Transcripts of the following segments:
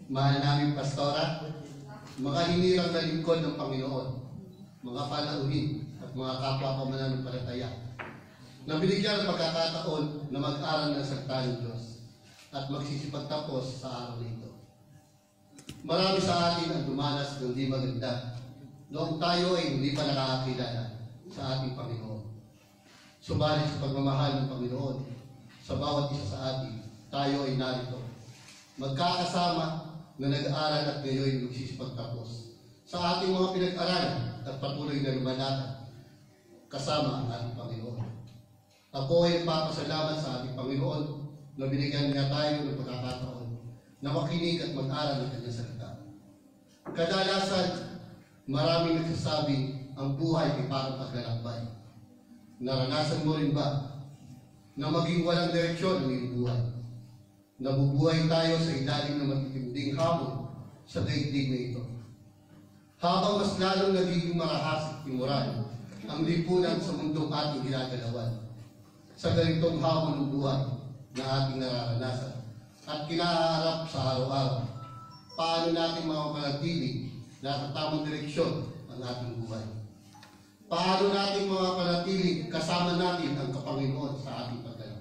Mahal namin Pastora, mga hinirang na lingkod ng Panginoon, mga panauhin at mga kapwa mananampalataya, na binigyan ng pagkakataon na mag-aral ng salita ng Diyos at magsisipagtapos sa araw na ito. Marami sa atin ang dumanas ng di maganda noong tayo ay hindi pa nakakakilala sa ating Panginoon. Subalit sa pagmamahal ng Panginoon, sa bawat isa sa atin, tayo ay narito. Magkakasama na nag-aaral at ngayon magsisipagtapos sa ating mga pinag-aralan at patuloy na lumalakad kasama ang ating Panginoon. Ako ay nagpapasalamat sa ating Panginoon na binigyan niya tayo ng pagkakataon na makinig at mag-aral ng kanyang salita. Kadalasan, maraming nagsasabi ang buhay ay parang paglalakbay. Naranasan mo rin ba na maging walang direksyon ang iyong buhay? Nabubuhay tayo sa ilalim ng matitinding hamon sa daigdig na ito. Habang mas lalong nagiging marahas at moral ang lipunan sa mundong ating ginagalawan, sa ganitong hamon ng buhay na ating nararanasan at kinaharap sa araw-araw, paano natin makapanatili na sa tamang direksyon ang ating buhay? Paano natin makapanatili kasama natin ang Kapanginoon sa ating paglalakbay?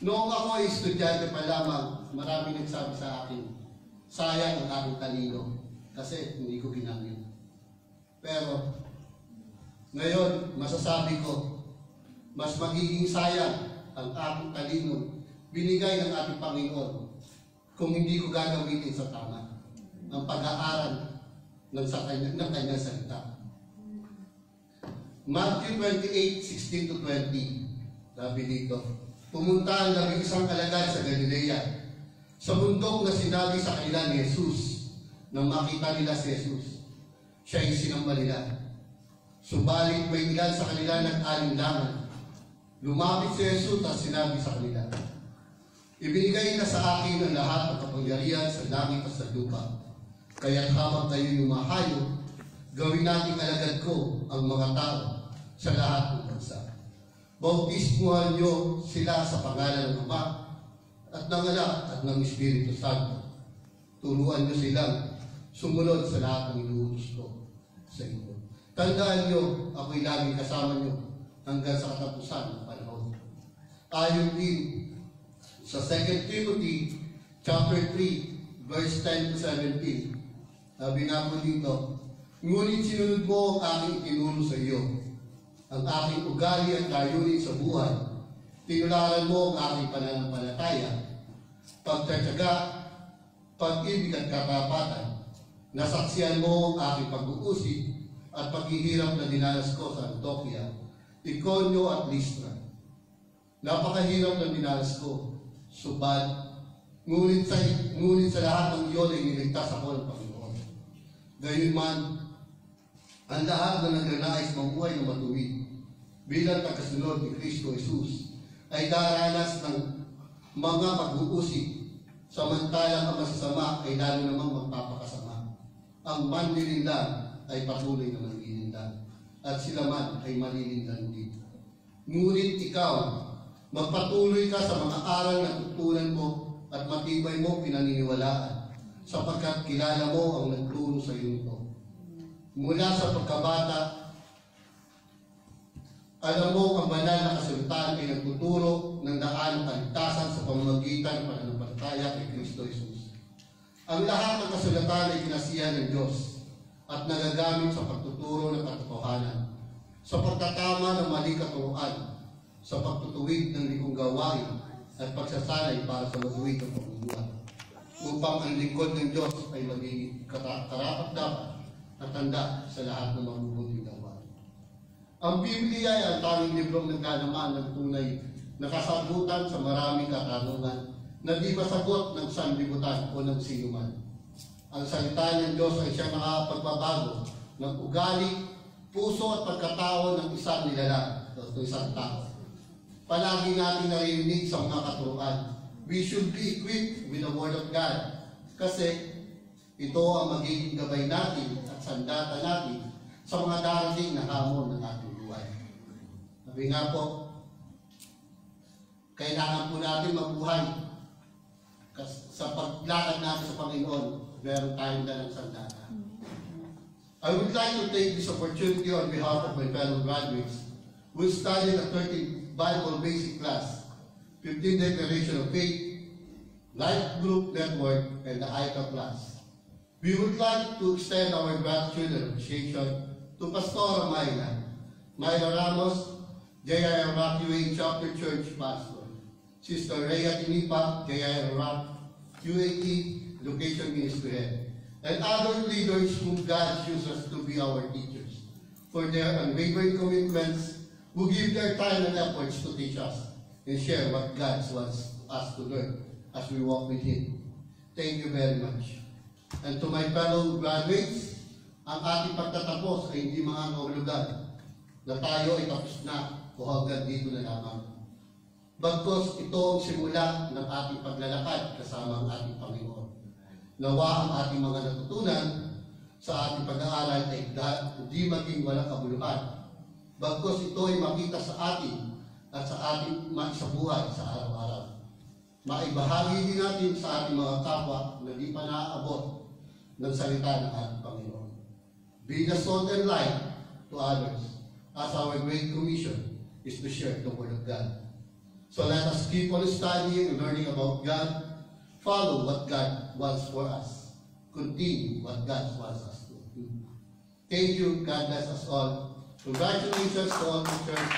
Noong ako ay estudyante pa lamang, maraming nagsabi sa akin, sayang ang aking talino kasi hindi ko ginamit. Pero ngayon, masasabi ko, mas magiging sayang ang aking talino binigay ng ating Panginoon kung hindi ko gagamitin sa tama ang pag-aaral ng kanyang salita. Matthew 28:16-20, sabi dito, pumunta ang 11 alagad sa Galilea, sa bundok na sinabi sa kanila ni Jesus. Nang makita nila si Jesus, siya ay sinamba nila. Subalit may ilan sa kanila nag-alinlangan. Lumapit si Jesus at sinabi sa kanila, ibinigay na sa akin ang lahat ng kapangyarihan sa langit at sa lupa. Kaya't habang kayo'y lumahayo, gawin nating alagad ko ang mga tao sa lahat ng bansa. Bautismuhan niyo sila sa pangalan ng Ama at ng Anak at ng Espiritu Santo. Turuan niyo silang sumunod sa lahat ng inuutos ko sa inyo. Tandaan niyo, ako'y laging kasama niyo hanggang sa katapusan ng panahon. Ayon din sa 2 Timothy chapter 3, verse 10-17, sabi nga po dito, ngunit sinunod mo ang aking itinuro sa iyo, ang aking ugali at layunin sa buhay. Tinularan mo ang aking pananampalataya, pagtatyaga, pag-ibig at katapatan. Nasaksiyan mo ang aking pag-uusig at paghihirap na dinanas ko sa Antioquia, Iconio at Listra. Napakahirap ng dinanas ko, ngunit sa lahat ng iyon ay niligtas ako ng Panginoon. Gayunman, ang lahat na nagnanais mabuhay na matuwid bilang tagasunod ni Kristo Jesus ay daranas ng mga pag-uusig, samantalang ang masasama ay lalo namang magpapakasama. Ang manlilinlang ay patuloy na manlilinlang, at sila man ay malilinlang din. Ngunit ikaw, magpatuloy ka sa mga aral na tutunan mo at matibay mo pinaniniwalaan, sapagkat kilala mo ang nagturo sa iyo nito. Mula sa pagkabata, alam mo ang banal na kasulatan ay nagtuturo ng daan ng kaligtasan sa pamamagitan ng pananampalataya kay Kristo Jesus. Ang lahat ng kasulatan ay kinasihan ng Diyos at nagagamit sa pagtuturo ng katotohanan, sa pagtatama ng mali katuruan, sa pagtutuwid ng likong gawain at pagsasanay para sa matuwid ng pamumuhay, upang ang lingkod ng Diyos ay magiging karapat-dapat at tanda sa lahat ng mabubuting gawain. Ang Biblia ay ang tanging librong naglalaman ng tunay na kasagutan sa maraming katanungan na di masagot ng sanlibutan o ng sinuman. Ang salita ng Diyos ay siyang nakapagbabago ng ugali, puso at pagkatao ng isang nilalang o isang tao. Palagi natin naririnig sa mga katuruan, we should be equipped with the Word of God kasi ito ang magiging gabay natin at sandata natin sa mga darating na hamon ng ating buhay. Sabi nga po, kailangan po natin mabuhay sa paglakad natin sa Panginoon, meron tayong dalang sandata. I would like to take this opportunity on behalf of my fellow graduates who studied the 13th Bible Basic Class, 15th Declaration of Faith, Life Group Network, and the ICA class. We would like to extend our gratitude and appreciation to Pastora Mayla Ramos, JIR Rock UAE Chapter Church Pastor, Sister Rhea Tinipa, JIR Rock UAE Education Ministry Head, and other leaders whom God chooses to be our teachers, for their unwavering commitments, who give their time and efforts to teach us and share what God wants us to learn as we walk with Him. Thank you very much. And to my fellow graduates, ang ating pagtatapos ay hindi mga kahulugan na tayo ay tapos na o hanggang dito na lamang. Bagkus ito ang simula ng ating paglalakad kasama ang ating Panginoon. Nawa ang ating mga natutunan sa ating pag-aaral ay hindi maging walang kabuluhan. Bagkus ito ay makita sa atin at sa ating maisabuhay sa araw-araw. Maibahagi din natin sa ating mga kapwa na di pa naaabot ng salita ng ating Panginoon. Be the salt and light to others, as our great commission is to share the Word of God. So let us keep on studying and learning about God. Follow what God wants for us. Continue what God wants us to do. Thank you. God bless us all. Congratulations to all the church.